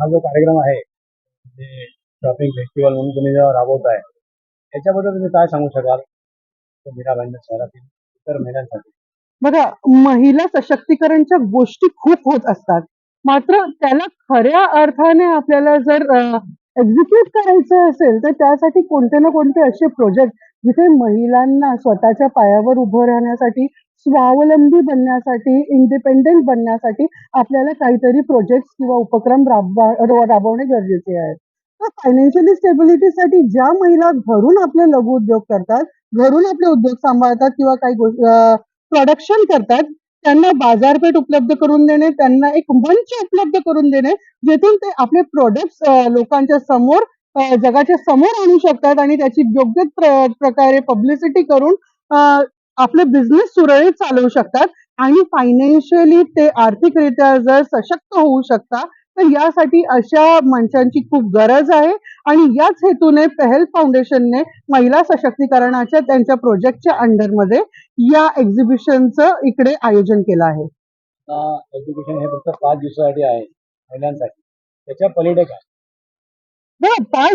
हा जो कार्यक्रम आहे ते शॉपिंग फेस्टिवल म्हणून तुम्ही जेव्हा राबवताय त्याच्याबद्दल तुम्ही काय सांगू शकाल मीरा भाईंदर शहरातील इतर महिलांसाठी? बघा, महिला सशक्तीकरणच्या गोष्टी खूप होत असतात. मात्र त्याला खऱ्या अर्थाने आपल्याला जर एक्झिक्यूट करायचं असेल, तर त्यासाठी कोणते ना कोणते असे प्रोजेक्ट जिथे महिलांना स्वतःच्या पायावर उभं राहण्यासाठी, स्वावलंबी बनण्यासाठी, इंडिपेंडंट बनण्यासाठी आपल्याला काहीतरी प्रोजेक्ट्स किंवा उपक्रम राबवणे गरजेचे आहे. तर फायनान्शियली स्टेबिलिटीसाठी ज्या महिला घरून आपले लघु उद्योग करतात, घरून आपले उद्योग सांभाळतात किंवा काही प्रोडक्शन करतात, त्यांना बाजारपेठ उपलब्ध करून देणे, त्यांना एक मंच उपलब्ध करून देणे, जेथून ते आपले प्रॉडक्ट्स लोकांच्या समोर जगाच्या समोर आणू शकतात आणि त्याची योग्य प्रकारे पब्लिसिटी करून आपले बिझनेस सुरळीत चालवू शकतात आणि फायनान्शियली ते आर्थिकरित्या जर सशक्त होऊ शकतात, तर यासाठी अशा मंचांची खूप गरज आहे आणि याच हेतूने पहल फाउंडेशनने महिला सशक्तीकरणाच्या त्यांच्या प्रोजेक्टच्या अंडरमध्ये या एक्झिबिशनचं इकडे आयोजन केलं आहे. एज्युकेशन हे फक्त 5 दिवसासाठी आहे महिलांसाठी, त्याच्या पलीकडे काय? बरं, 5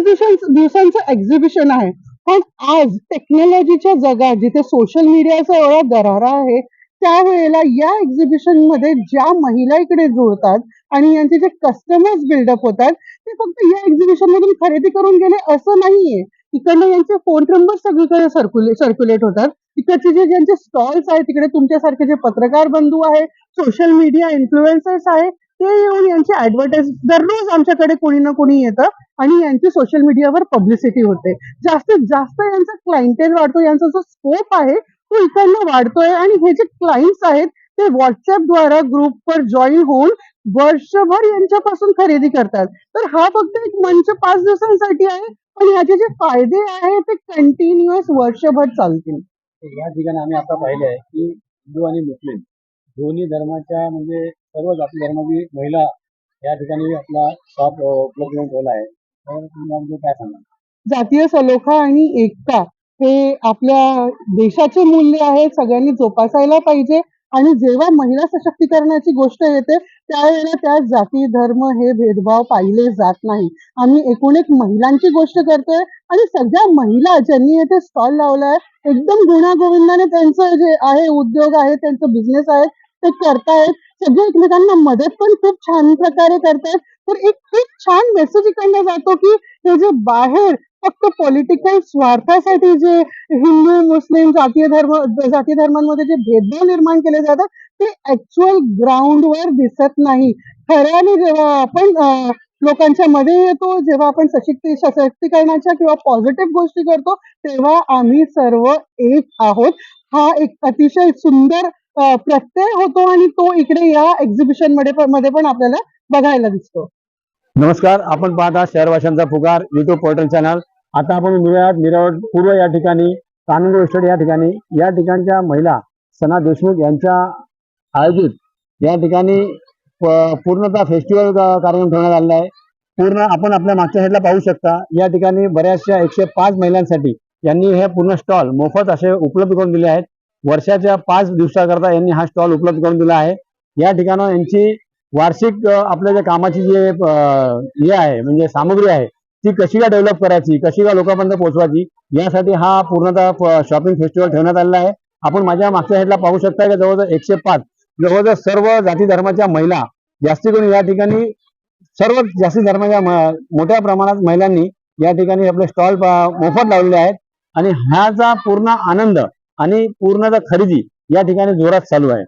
दिवसांचं एक्झिबिशन आहे, पण आज टेक्नॉलॉजीच्या जगात जिथे सोशल मीडियाचा एवढा दरारा आहे, त्यावेळेला या एक्झिबिशनमध्ये ज्या महिला इकडे जुळतात आणि यांचे जे कस्टमर्स बिल्डअप होतात, ते फक्त या एक्झिबिशनमधून खरेदी करून गेले असं नाहीये. इकडनं यांचे फोन नंबर सगळीकडे सर्क्युलेट होतात. इकडचे ज्यांचे स्टॉल्स आहेत, तिकडे तुमच्यासारखे जे पत्रकार बंधू आहेत, सोशल मीडिया इन्फ्लुएन्सर्स आहेत, ते येऊन यांची ॲडव्हर्टाइज दररोज आमच्याकडे कोणी ना कोणी येतं आणि यांची सोशल मीडियावर पब्लिसिटी होते. जास्तीत जास्त यांचा क्लायंटेल वाढतो, यांचा जो स्कोप आहे तो इकडनं वाढतोय आणि हे जे क्लायंट्स आहेत ते व्हॉट्सअपद्वारा ग्रुपवर जॉईन होऊन वर्षभर यांच्यापासून खरेदी करतात. तर हा फक्त एक मंच 5 दिवसांसाठी आहे, पण याचे जे फायदे आहेत ते कंटिन्युअस वर्षभर चालतील. या ठिकाणी आम्ही आता पाहिले आहे की हिंदू आणि मुस्लिम दोन्ही धर्माच्या म्हणजे सर्व जाती धर्माची महिला या ठिकाणी आपला शॉप उपलब्ध करून ठेवला आहे. तर तुम्ही याबद्दल काय सांगाल? जातीय सलोखा आणि एकता हे आपल्या देशाचे मूल्य आहे, सगळ्यांनी जोपासायला पाहिजे आणि जेव्हा महिला सशक्तीकरणाची गोष्ट येते त्यावेळेला त्या जाती धर्म हे भेदभाव पाहिले जात नाही. आम्ही एकूण एक महिलांची गोष्ट करतोय आणि सगळ्या महिला ज्यांनी येथे स्टॉल लावलाय एकदम गुण्यागोविंदाने त्यांचं जे आहे उद्योग आहे, त्यांचं बिझनेस आहे ते करतायत. सगळे एकमेकांना मदत पण खूप छान प्रकारे करतायत. तर एक खूप छान मेसेज इकडनं जातो की हे जे बाहेर फक्त पॉलिटिकल स्वार्थासाठी जे हिंदू मुस्लिम जाती धर्मांमध्ये जे भेदभाव निर्माण केले जातात ते ऍक्च्युअल ग्राउंडवर दिसत नाही. खऱ्याने जेव्हा आपण लोकांच्या मध्ये येतो, जेव्हा आपण सशक्तीकरणाच्या किंवा पॉझिटिव्ह गोष्टी करतो, तेव्हा आम्ही सर्व एक आहोत. हा एक अतिशय सुंदर प्रत्यय होतो आणि तो इकडे या एक्झिबिशन मध्ये पण आपल्याला बघायला दिसतो. नमस्कार, आपण पाहता शहरवाशांचा पुकार युट्यूब पोर्टल चॅनल. आता आपण मिरावट पूर्व या ठिकाणी आनंद रेस्टॉरंट या ठिकाणच्या महिला सना देशमुख यांच्या आयोजित या ठिकाणी पूर्णतः फेस्टिवल कार्यक्रम ठेवण्यात आलेला आहे. पूर्ण आपण आपल्या मागच्या साईडला पाहू शकता. या ठिकाणी बऱ्याचशा 105 महिलांसाठी यांनी हे पूर्ण स्टॉल मोफत असे उपलब्ध करून दिले आहेत. वर्षाच्या 5 दिवसाकरता यांनी हा स्टॉल उपलब्ध करून दिला आहे. या ठिकाणी यांची वार्षिक आपल्या ज्या कामाची जे हे आहे म्हणजे सामग्री आहे ती कशी काय डेव्हलप करायची, कशी काय लोकांपर्यंत पोहोचवायची, यासाठी हा पूर्णतः शॉपिंग फेस्टिवल ठेवण्यात आलेला आहे. आपण माझ्या मागच्या साईडला पाहू शकता की जवळजवळ 105 जवळजवळ सर्व जाती धर्माच्या महिला जास्ती करून या ठिकाणी सर्व जाती धर्माच्या मोठ्या प्रमाणात महिलांनी या ठिकाणी आपले स्टॉल मोफत लावलेले आहेत आणि ह्याचा पूर्ण आनंद आणि पूर्णतः खरेदी या ठिकाणी जोरात चालू आहे.